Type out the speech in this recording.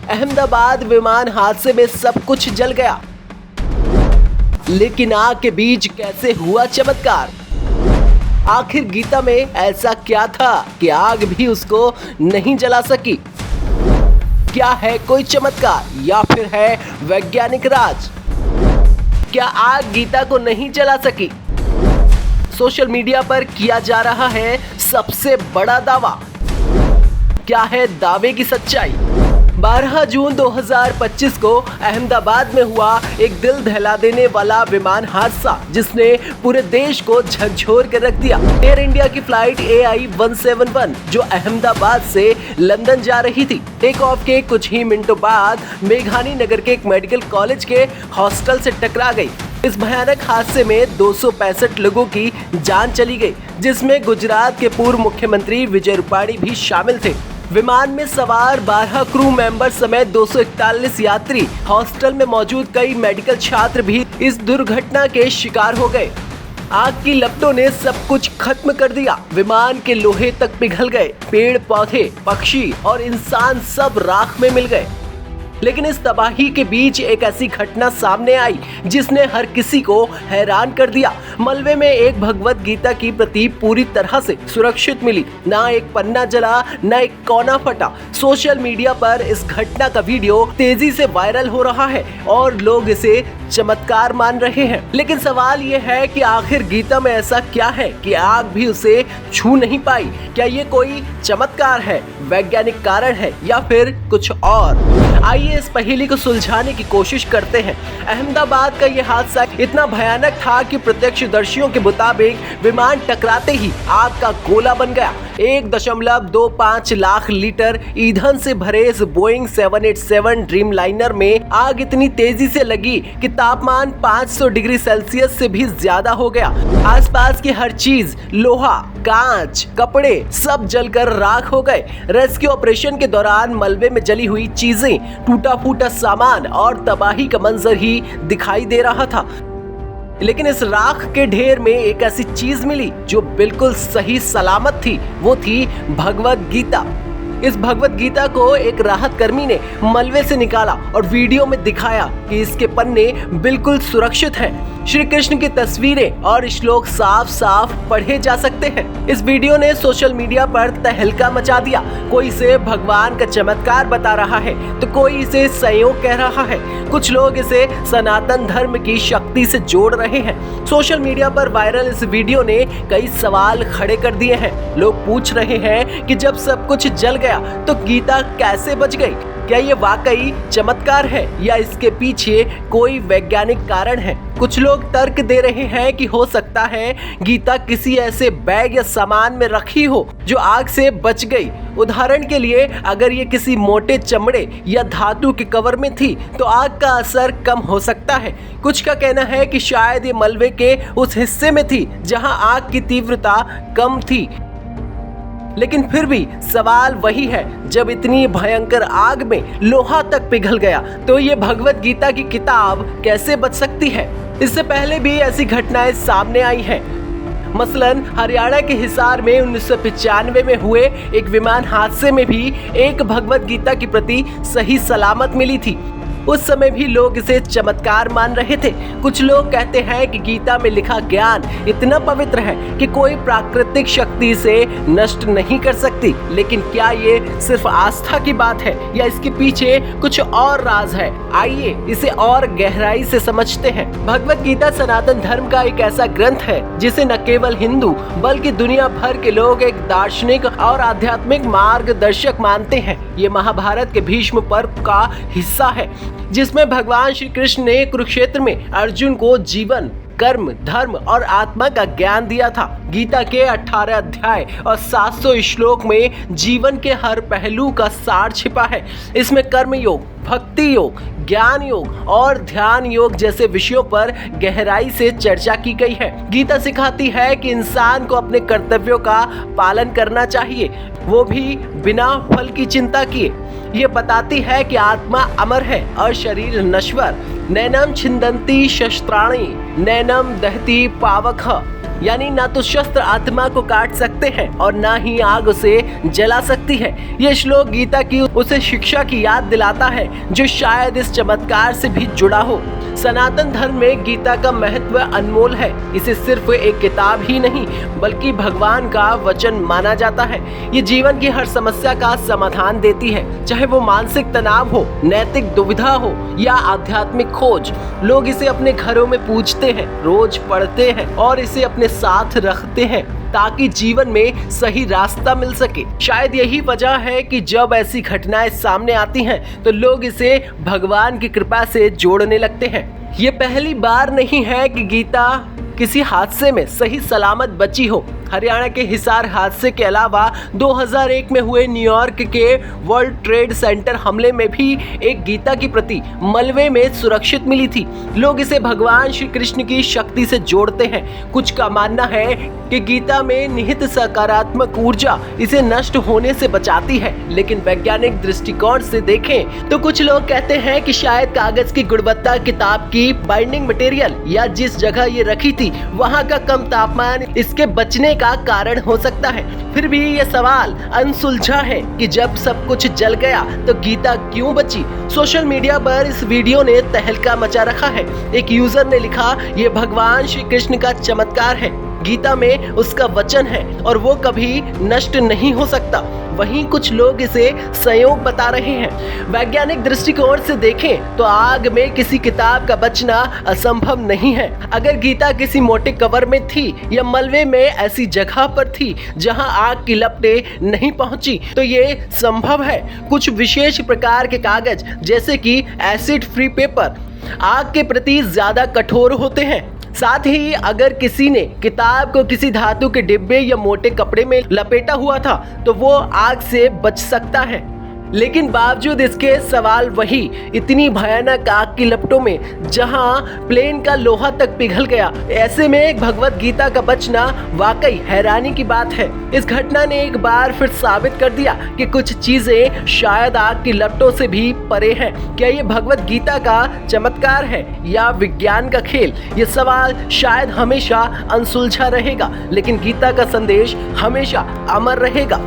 अहमदाबाद विमान हादसे में सब कुछ जल गया, लेकिन आग के बीच कैसे हुआ चमत्कार? आखिर गीता में ऐसा क्या था कि आग भी उसको नहीं जला सकी? क्या है कोई चमत्कार या फिर है वैज्ञानिक राज? क्या आग गीता को नहीं जला सकी? सोशल मीडिया पर किया जा रहा है सबसे बड़ा दावा। क्या है दावे की सच्चाई? 12 जून 2025 को अहमदाबाद में हुआ एक दिल दहला देने वाला विमान हादसा जिसने पूरे देश को झकझोर कर रख दिया। एयर इंडिया की फ्लाइट AI-171 जो अहमदाबाद से लंदन जा रही थी, टेक ऑफ के कुछ ही मिनटों बाद मेघानी नगर के एक मेडिकल कॉलेज के हॉस्टल से टकरा गई। इस भयानक हादसे में 265 लोगों की जान चली गई, जिसमें गुजरात के पूर्व मुख्यमंत्री विजय रूपाणी भी शामिल थे। विमान में सवार 12 क्रू मेंबर समेत 241 यात्री, हॉस्टल में मौजूद कई मेडिकल छात्र भी इस दुर्घटना के शिकार हो गए। आग की लपटों ने सब कुछ खत्म कर दिया। विमान के लोहे तक पिघल गए, पेड़ पौधे, पक्षी और इंसान सब राख में मिल गए। लेकिन इस तबाही के बीच एक ऐसी घटना सामने आई जिसने हर किसी को हैरान कर दिया। मलबे में एक भगवत गीता की प्रति पूरी तरह से सुरक्षित मिली। ना एक पन्ना जला, ना एक कोना फटा। सोशल मीडिया पर इस घटना का वीडियो तेजी से वायरल हो रहा है और लोग इसे चमत्कार मान रहे हैं। लेकिन सवाल ये है कि आखिर गीता में ऐसा क्या है कि आग भी उसे छू नहीं पाई? क्या ये कोई चमत्कार है, वैज्ञानिक कारण है या फिर कुछ और? आइए इस पहेली को सुलझाने की कोशिश करते हैं। अहमदाबाद का यह हादसा इतना भयानक था कि प्रत्यक्षदर्शियों के मुताबिक विमान टकराते ही आग का गोला बन गया। 1.25 लाख लीटर ईंधन से भरे इस बोइंग 787 ड्रीम लाइनर में आग इतनी तेजी से लगी कि तापमान 500 डिग्री सेल्सियस से भी ज्यादा हो गया। आसपास की हर चीज, लोहा, कांच, कपड़े सब जलकर राख हो गए। रेस्क्यू ऑपरेशन के दौरान मलबे में जली हुई चीजें, टूटा फूटा सामान और तबाही का मंजर ही दिखाई दे रहा था। लेकिन इस राख के ढेर में एक ऐसी चीज मिली जो बिल्कुल सही सलामत थी। वो थी भगवत गीता। इस भगवत गीता को एक राहत कर्मी ने मलबे से निकाला और वीडियो में दिखाया कि इसके पन्ने बिल्कुल सुरक्षित हैं। श्री कृष्ण की तस्वीरें और श्लोक साफ साफ पढ़े जा सकते हैं। इस वीडियो ने सोशल मीडिया पर तहलका मचा दिया। कोई इसे भगवान का चमत्कार बता रहा है तो कोई इसे संयोग कह रहा है। कुछ लोग इसे सनातन धर्म की शक्ति से जोड़ रहे हैं। सोशल मीडिया पर वायरल इस वीडियो ने कई सवाल खड़े कर दिए हैं। लोग पूछ रहे हैं कि जब सब कुछ जल गया तो गीता कैसे बच गई? क्या ये वाकई चमत्कार है या इसके पीछे कोई वैज्ञानिक कारण है? कुछ लोग तर्क दे रहे हैं कि हो सकता है गीता किसी ऐसे बैग या सामान में रखी हो जो आग से बच गई। उदाहरण के लिए अगर ये किसी मोटे चमड़े या धातु के कवर में थी तो आग का असर कम हो सकता है। कुछ का कहना है कि शायद ये मलबे के उस हिस्से में थी जहां आग की तीव्रता कम थी। लेकिन फिर भी सवाल वही है, जब इतनी भयंकर आग में लोहा तक पिघल गया तो ये भगवत गीता की किताब कैसे बच सकती है? इससे पहले भी ऐसी घटनाएं सामने आई हैं। मसलन हरियाणा के हिसार में 1995 में हुए एक विमान हादसे में भी एक भगवत गीता की प्रति सही सलामत मिली थी। उस समय भी लोग इसे चमत्कार मान रहे थे। कुछ लोग कहते हैं कि गीता में लिखा ज्ञान इतना पवित्र है कि कोई प्राकृतिक शक्ति इसे नष्ट नहीं कर सकती। लेकिन क्या ये सिर्फ आस्था की बात है या इसके पीछे कुछ और राज है? आइए इसे और गहराई से समझते हैं। भगवत गीता सनातन धर्म का एक ऐसा ग्रंथ है जिसे न केवल हिंदू बल्कि दुनिया भर के लोग एक दार्शनिक और आध्यात्मिक मार्गदर्शक मानते हैं। ये महाभारत के भीष्म पर्व का हिस्सा है जिसमें भगवान श्री कृष्ण ने कुरुक्षेत्र में अर्जुन को जीवन, कर्म, धर्म और आत्मा का ज्ञान दिया था। गीता के 18 अध्याय और 700 श्लोक में जीवन के हर पहलू का सार छिपा है। इसमें कर्म योग, भक्ति योग, ज्ञान योग और ध्यान योग जैसे विषयों पर गहराई से चर्चा की गई है। गीता सिखाती है कि इंसान को अपने कर्तव्यों का पालन करना चाहिए, वो भी बिना फल की चिंता किए। ये बताती है कि आत्मा अमर है और शरीर नश्वर। नैनम छिन्दन्ति शस्त्राणि, नैनम दहति पावकः, यानी ना तो शस्त्र आत्मा को काट सकते हैं और ना ही आग उसे जला सकती है। ये श्लोक गीता की उसे शिक्षा की याद दिलाता है जो शायद इस चमत्कार से भी जुड़ा हो। सनातन धर्म में गीता का महत्व अनमोल है। इसे सिर्फ एक किताब ही नहीं बल्कि भगवान का वचन माना जाता है। ये जीवन की हर समस्या का समाधान देती है, चाहे वो मानसिक तनाव हो, नैतिक दुविधा हो या आध्यात्मिक खोज। लोग इसे अपने घरों में पूजते हैं, रोज पढ़ते हैं और इसे अपने साथ रखते हैं ताकि जीवन में सही रास्ता मिल सके। शायद यही वजह है कि जब ऐसी घटनाएं सामने आती हैं तो लोग इसे भगवान की कृपा से जोड़ने लगते हैं। ये पहली बार नहीं है कि गीता किसी हादसे में सही सलामत बची हो। हरियाणा के हिसार हादसे के अलावा 2001 में हुए न्यूयॉर्क के वर्ल्ड ट्रेड सेंटर हमले में भी एक गीता की प्रति मलबे में सुरक्षित मिली थी। लोग इसे भगवान श्री कृष्ण की शक्ति से जोड़ते हैं। कुछ का मानना है कि गीता में निहित सकारात्मक ऊर्जा इसे नष्ट होने से बचाती है, लेकिन वैज्ञानिक दृष्टिकोण से देखें तो कुछ लोग कहते हैं कि शायद कागज की गुणवत्ता, किताब की बाइंडिंग मटेरियल या जिस जगह ये रखी थी वहाँ का कम तापमान इसके बचने का कारण हो सकता है। फिर भी ये सवाल अनसुलझा है कि जब सब कुछ जल गया तो गीता क्यों बची। सोशल मीडिया पर इस वीडियो ने तहलका मचा रखा है। एक यूजर ने लिखा, ये भगवान श्री कृष्ण का चमत्कार है, गीता में उसका वचन है और वो कभी नष्ट नहीं हो सकता। वहीं कुछ लोग इसे संयोग बता रहे हैं। वैज्ञानिक दृष्टिकोण से देखें तो आग में किसी किताब का बचना असंभव नहीं है। अगर गीता किसी मोटे कवर में थी या मलबे में ऐसी जगह पर थी जहां आग की लपटें नहीं पहुंची तो ये संभव है। कुछ विशेष प्रकार के कागज जैसे कि एसिड फ्री पेपर आग के प्रति ज्यादा कठोर होते हैं। साथ ही अगर किसी ने किताब को किसी धातु के डिब्बे या मोटे कपड़े में लपेटा हुआ था तो वो आग से बच सकता है। लेकिन बावजूद इसके सवाल वही, इतनी भयानक आग की लपटों में जहां प्लेन का लोहा तक पिघल गया। ऐसे में भगवत गीता का बचना वाकई हैरानी की बात है। इस घटना ने एक बार फिर साबित कर दिया कि कुछ चीजें शायद आग की लपटों से भी परे हैं। क्या ये भगवत गीता का चमत्कार है या विज्ञान का खेल? ये सवाल शायद हमेशा अनसुलझा रहेगा, लेकिन गीता का संदेश हमेशा अमर रहेगा।